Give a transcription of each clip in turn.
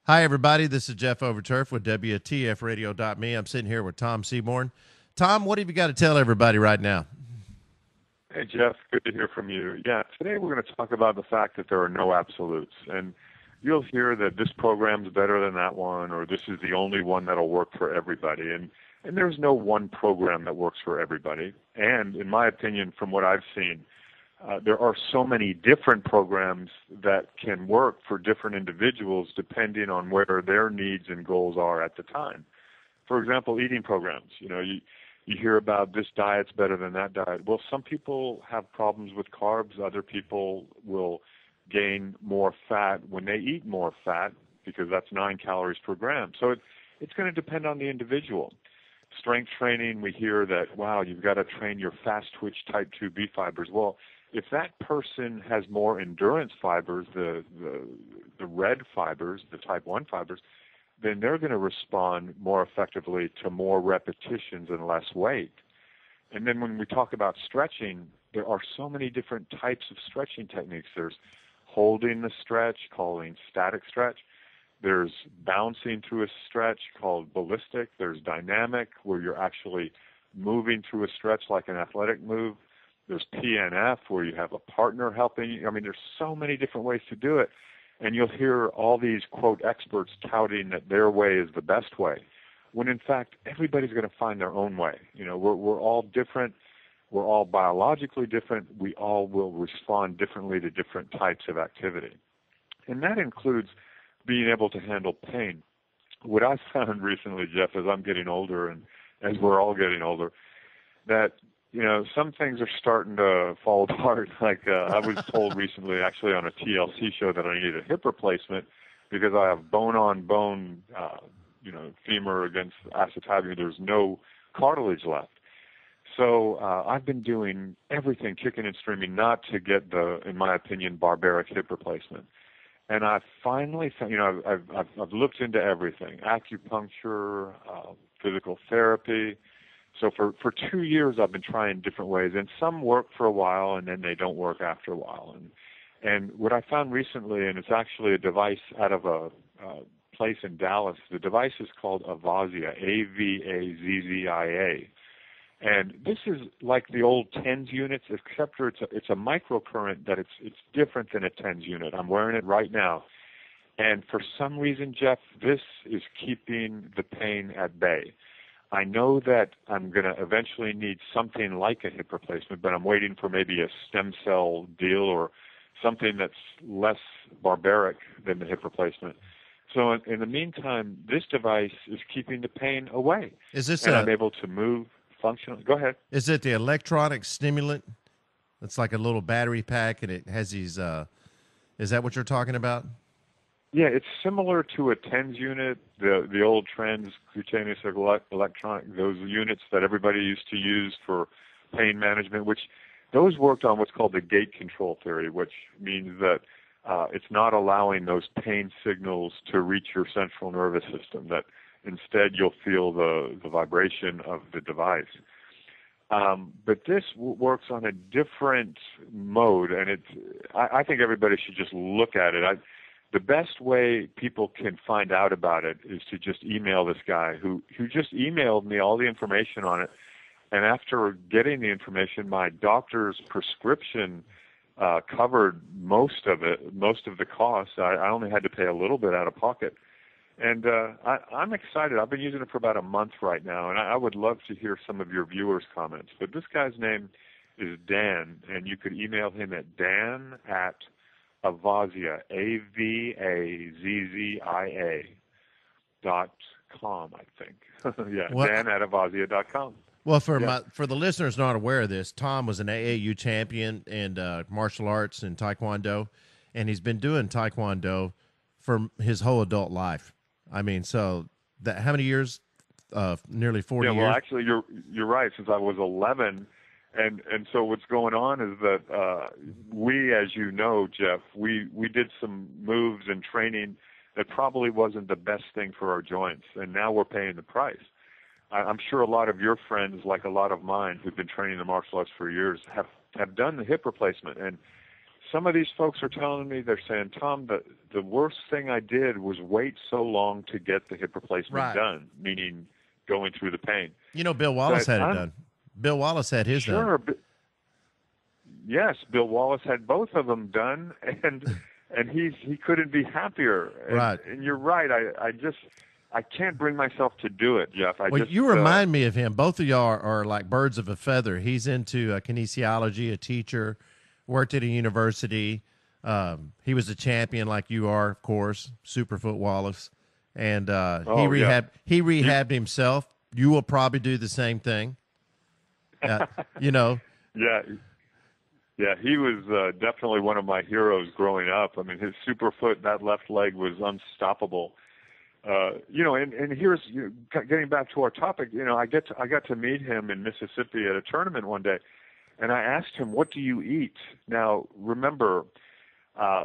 Hi, everybody. This is Jeff Overturf with WTFradio.me. I'm sitting here with Tom Seabourne. Tom, what have you got to tell everybody right now? Hey, Jeff. Good to hear from you. Yeah, today we're going to talk about the fact that there are no absolutes. And you'll hear that this program's better than that one, or this is the only one that'll work for everybody. And there's no one program that works for everybody. And in my opinion, from what I've seen, there are so many different programs that can work for different individuals depending on where their needs and goals are at the time. For example, eating programs. You hear about this diet's better than that diet. Well, some people have problems with carbs. Other people will gain more fat when they eat more fat because that's 9 calories per gram. So it's going to depend on the individual. Strength training, we hear that, wow, you've got to train your fast twitch type 2B fibers. Well, if that person has more endurance fibers, the red fibers, the type 1 fibers, then they're going to respond more effectively to more repetitions and less weight. And then when we talk about stretching, there are so many different types of stretching techniques. There's holding the stretch, calling static stretch. There's bouncing through a stretch called ballistic. There's dynamic, where you're actually moving through a stretch like an athletic move. There's PNF, where you have a partner helping you. I mean, there's so many different ways to do it. And you'll hear all these, quote, experts touting that their way is the best way, when in fact, everybody's going to find their own way. We're all different. We're all biologically different. We all will respond differently to different types of activity. And that includes being able to handle pain. What I've found recently, Jeff, as I'm getting older and as we're all getting older, that some things are starting to fall apart. Like I was told recently, actually on a TLC show, that I need a hip replacement because I have bone-on-bone, femur against acetabular. There's no cartilage left. So I've been doing everything, kicking and screaming, not to get the, in my opinion, barbaric hip replacement. And I finally found, I've looked into everything: acupuncture, physical therapy. So for 2 years, I've been trying different ways, and some work for a while, and then they don't work after a while. And what I found recently, and it's actually a device out of a place in Dallas. The device is called Avazia, Avazzia. And this is like the old TENS units, except for it's a microcurrent that it's different than a TENS unit. I'm wearing it right now. And for some reason, Jeff, this is keeping the pain at bay. I know that I'm going to eventually need something like a hip replacement, but I'm waiting for maybe a stem cell deal or something that's less barbaric than the hip replacement. So in the meantime, this device is keeping the pain away. I'm able to move functionally. Go ahead. Is it the electronic stimulant? It's like a little battery pack, and it has these. Is that what you're talking about? Yeah, it's similar to a TENS unit, the old transcutaneous electronic, those units that everybody used to use for pain management, which those worked on what's called the gate control theory, which means that it's not allowing those pain signals to reach your central nervous system, that instead you'll feel the vibration of the device. But this works on a different mode, and I think everybody should just look at it. The best way people can find out about it is to just email this guy who just emailed me all the information on it. And after getting the information, my doctor's prescription covered most of the costs. I only had to pay a little bit out of pocket. And I'm excited. I've been using it for about a month right now, and I would love to hear some of your viewers' comments. But this guy's name is Dan, and you could email him at dan@Avazia, AVAZZIA.com, I think. Yeah, dan@Avazia.com. Well, for the listeners not aware of this, Tom was an AAU champion in martial arts and Taekwondo, and he's been doing Taekwondo for his whole adult life. I mean, so how many years? Nearly 40 years. Yeah, well, actually, you're right. Since I was 11. And so what's going on is that we, as you know, Jeff, we did some moves and training that probably wasn't the best thing for our joints, and now we're paying the price. I'm sure a lot of your friends, like a lot of mine, who've been training the martial arts for years, have done the hip replacement, and some of these folks are telling me, they're saying, Tom, the worst thing I did was wait so long to get the hip replacement done, meaning going through the pain. You know, Bill Wallace had it done. Bill Wallace had his done. Sure. Yes, Bill Wallace had both of them done, and he couldn't be happier. Right. And you're right. I can't bring myself to do it, Jeff. You remind me of him. Both of y'all are like birds of a feather. He's into kinesiology, a teacher, worked at a university. He was a champion like you are, of course, Superfoot Wallace. And he rehabbed himself. You will probably do the same thing. You know. Yeah, he was definitely one of my heroes growing up. I mean, his Superfoot, that left leg was unstoppable. You know, and here's getting back to our topic. You know, I got to meet him in Mississippi at a tournament one day, and I asked him, "What do you eat?" Now, remember,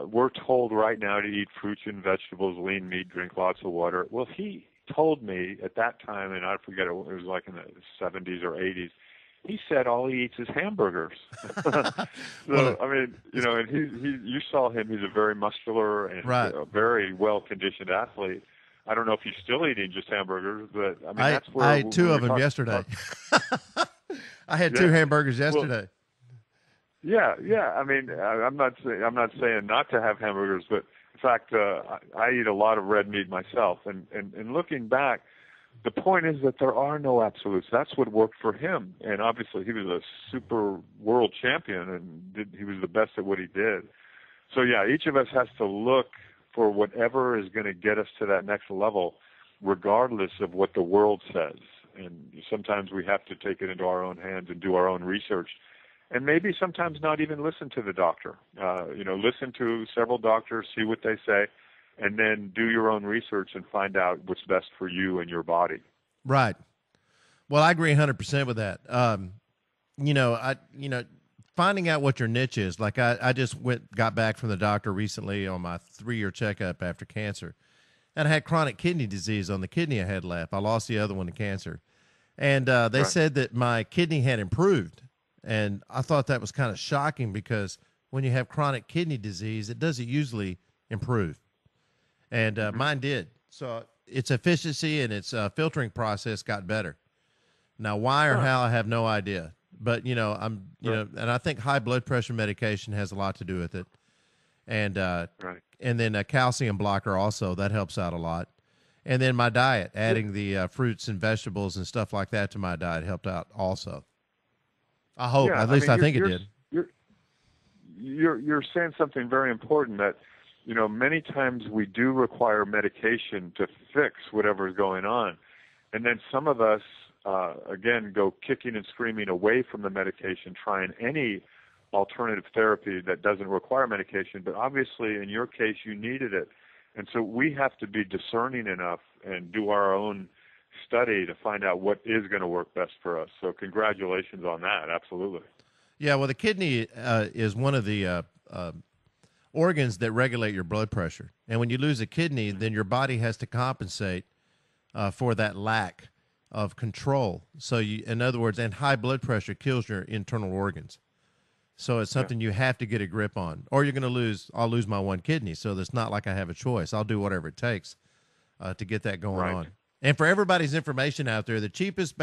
we're told right now to eat fruits and vegetables, lean meat, drink lots of water. Well, he told me at that time, and I forget, it was like in the 70s or 80s. He said all he eats is hamburgers. So, I mean, you know, and you saw him. He's a very muscular and a very well-conditioned athlete. I don't know if he's still eating just hamburgers, but I mean, that's where I ate two of them yesterday. I had two hamburgers yesterday. Well, yeah. I mean, I'm not saying not to have hamburgers, but in fact, I eat a lot of red meat myself. And looking back, the point is that there are no absolutes. That's what worked for him. And obviously, he was a super world champion, and he was the best at what he did. So yeah, each of us has to look for whatever is going to get us to that next level, regardless of what the world says. And sometimes we have to take it into our own hands and do our own research. And maybe sometimes not even listen to the doctor. You know, listen to several doctors, see what they say, and then do your own research and find out what's best for you and your body. Right. Well, I agree 100% with that. Finding out what your niche is. Like I just got back from the doctor recently on my 3-year checkup after cancer, and I had chronic kidney disease on the kidney I had left. I lost the other one to cancer, and they said that my kidney had improved, and I thought that was kind of shocking because when you have chronic kidney disease, it doesn't usually improve, and mine did. So its efficiency and its filtering process got better. Now, why or how, I have no idea. But, you know, and I think high blood pressure medication has a lot to do with it. And, and then a calcium blocker also, that helps out a lot. And then my diet, adding the fruits and vegetables and stuff like that to my diet helped out also. I hope, at least I think it did. You're saying something very important that, you know, many times we do require medication to fix whatever is going on. And then some of us, again, go kicking and screaming away from the medication, trying any alternative therapy that doesn't require medication. But obviously, in your case, you needed it. And so we have to be discerning enough and do our own study to find out what is going to work best for us. So congratulations on that. Absolutely. Yeah, well, the kidney is one of the organs that regulate your blood pressure. And when you lose a kidney, then your body has to compensate for that lack of control. So in other words, and high blood pressure kills your internal organs. So it's something you have to get a grip on, or I'll lose my one kidney. So it's not like I have a choice. I'll do whatever it takes to get that going on. And for everybody's information out there, the cheapest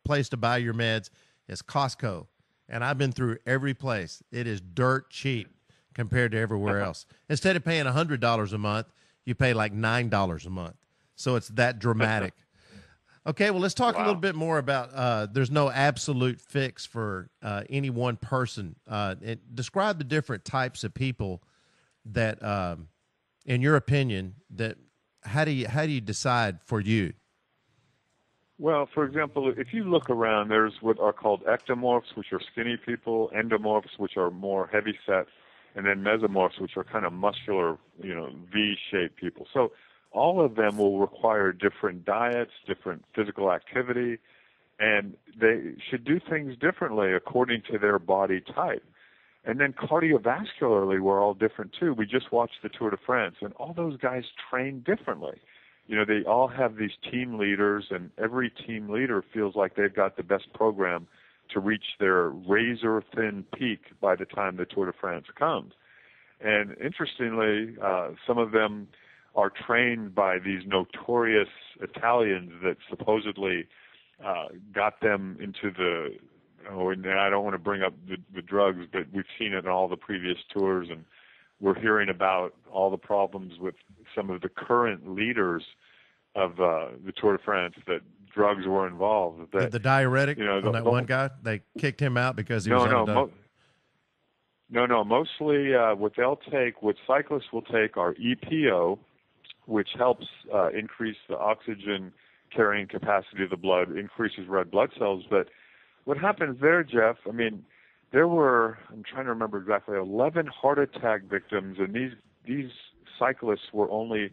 place to buy your meds is Costco. And I've been through every place. It is dirt cheap compared to everywhere else. Instead of paying $100 a month, you pay like $9 a month. So it's that dramatic. Okay, well, let's talk a little bit more about there's no absolute fix for any one person. Describe the different types of people that, in your opinion, that how do you decide for you? Well, for example, if you look around, there's what are called ectomorphs, which are skinny people, endomorphs, which are more heavy set, and then mesomorphs, which are kind of muscular, you know, V-shaped people. So all of them will require different diets, different physical activity, and they should do things differently according to their body type. And then cardiovascularly, we're all different too. We just watched the Tour de France, and all those guys train differently. You know, they all have these team leaders, and every team leader feels like they've got the best program to reach their razor-thin peak by the time the Tour de France comes. And interestingly, some of them are trained by these notorious Italians that supposedly got them into the, and I don't want to bring up the drugs, but we've seen it in all the previous tours, and we're hearing about all the problems with some of the current leaders of the Tour de France, that drugs were involved. That, the diuretic on that one guy, they kicked him out because he was underdone. No. Mostly what cyclists will take are EPO, which helps increase the oxygen carrying capacity of the blood, increases red blood cells. But what happens there, Jeff, I mean, there were, I'm trying to remember exactly, 11 heart attack victims, and these cyclists were only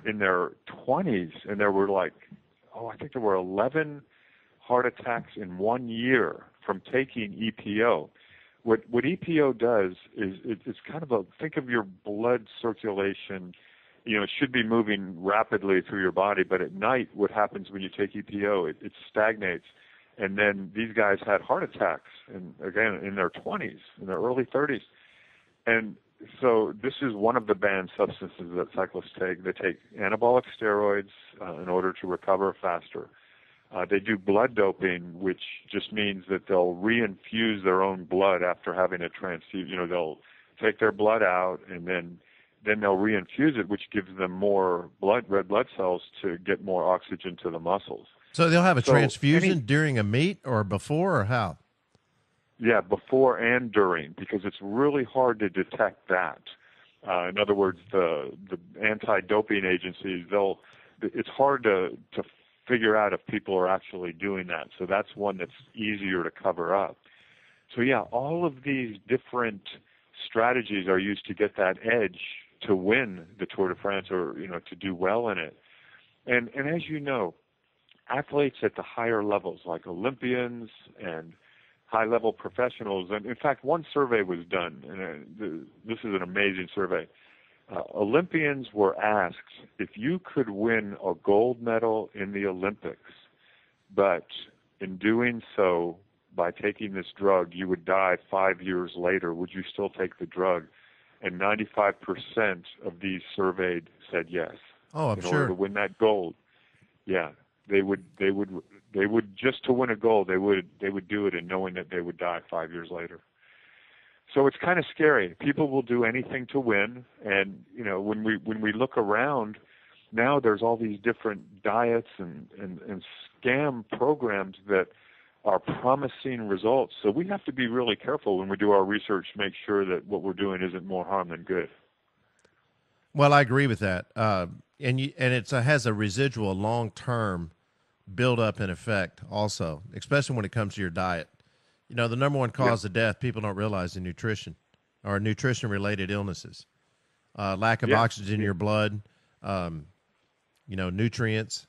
in their 20s, and there were I think there were 11 heart attacks in 1 year from taking EPO. What EPO does is it's kind of think of your blood circulation. It should be moving rapidly through your body, but at night, what happens when you take EPO? It stagnates. And then these guys had heart attacks, and again, in their 20s, in their early 30s. And so this is one of the banned substances that cyclists take. They take anabolic steroids in order to recover faster. They do blood doping, which just means that they'll reinfuse their own blood after having a transfusion. They'll take their blood out, and then they'll reinfuse it, which gives them more red blood cells to get more oxygen to the muscles. So they'll have a transfusion during a meet or before, or how? Yeah, before and during, because it's really hard to detect that. In other words, the anti-doping agencies, it's hard to figure out if people are actually doing that. So that's one that's easier to cover up. So yeah, all of these different strategies are used to get that edge to win the Tour de France, or to do well in it. And as you know, athletes at the higher levels, like Olympians and high-level professionals, and in fact, one survey was done, and this is an amazing survey. Olympians were asked if you could win a gold medal in the Olympics, but in doing so, by taking this drug, you would die 5 years later, would you still take the drug? And 95% of these surveyed said yes. Oh, I'm in sure. order to win that gold. Yeah, they would just to win a gold, they would do it in knowing that they would die 5 years later. So it's kind of scary. People will do anything to win, and when we look around now, there's all these different diets and scam programs that are promising results. So we have to be really careful when we do our research to make sure that what we're doing isn't more harm than good. Well, I agree with that, and it has a residual long-term build-up and effect also, especially when it comes to your diet. The number one cause of death, people don't realize, is nutrition or nutrition-related illnesses. Lack of oxygen in your blood, nutrients,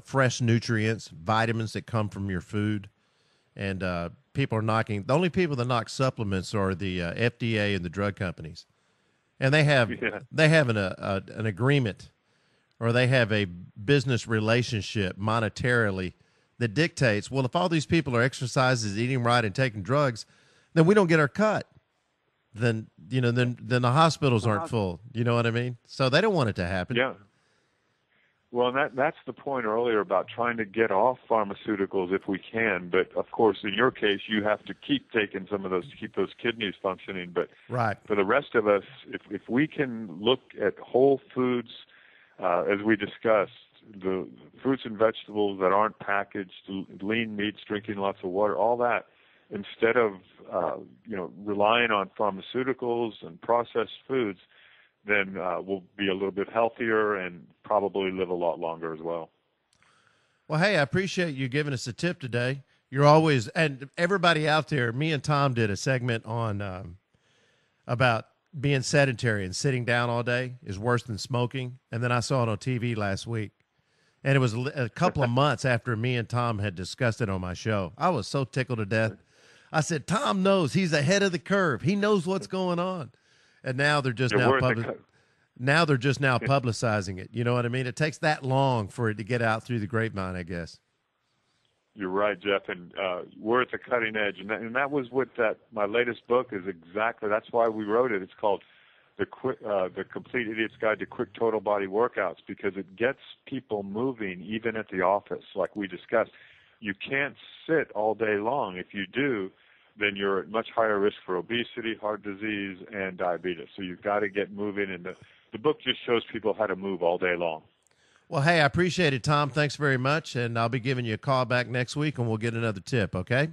fresh nutrients, vitamins that come from your food. And people are knocking. The only people that knock supplements are the FDA and the drug companies. And they have an agreement, or they have a business relationship monetarily that dictates, well, if all these people are exercising, eating right, and taking drugs, then we don't get our cut. Then the hospitals aren't full. You know what I mean? So they don't want it to happen. Yeah. Well, that's the point earlier about trying to get off pharmaceuticals if we can. But of course, in your case, you have to keep taking some of those to keep those kidneys functioning. But right. For the rest of us, if we can look at whole foods, as we discussed, the fruits and vegetables that aren't packaged, lean meats, drinking lots of water, all that, instead of relying on pharmaceuticals and processed foods, then we'll be a little bit healthier and probably live a lot longer as well. Well, hey, I appreciate you giving us a tip today. You're always, and everybody out there, me and Tom did a segment on about being sedentary and sitting down all day is worse than smoking. And then I saw it on TV last week. And it was a couple of months after me and Tom had discussed it on my show. I was so tickled to death. I said, Tom knows. He's ahead of the curve. He knows what's going on. And now they're just publicizing it. You know what I mean? It takes that long for it to get out through the grapevine, I guess. You're right, Jeff, and we're at the cutting edge, and that was what my latest book is exactly. That's why we wrote it. It's called the Complete Idiot's Guide to Quick Total Body Workouts, because it gets people moving even at the office, like we discussed. You can't sit all day long. If you do, then you're at much higher risk for obesity, heart disease, and diabetes. So you've got to get moving, and the book just shows people how to move all day long. Well, hey, I appreciate it, Tom. Thanks very much, and I'll be giving you a call back next week, and we'll get another tip, okay?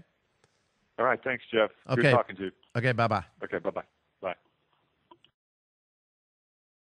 All right, thanks, Jeff. Okay. Good talking to you. Okay, bye-bye. Okay, bye-bye.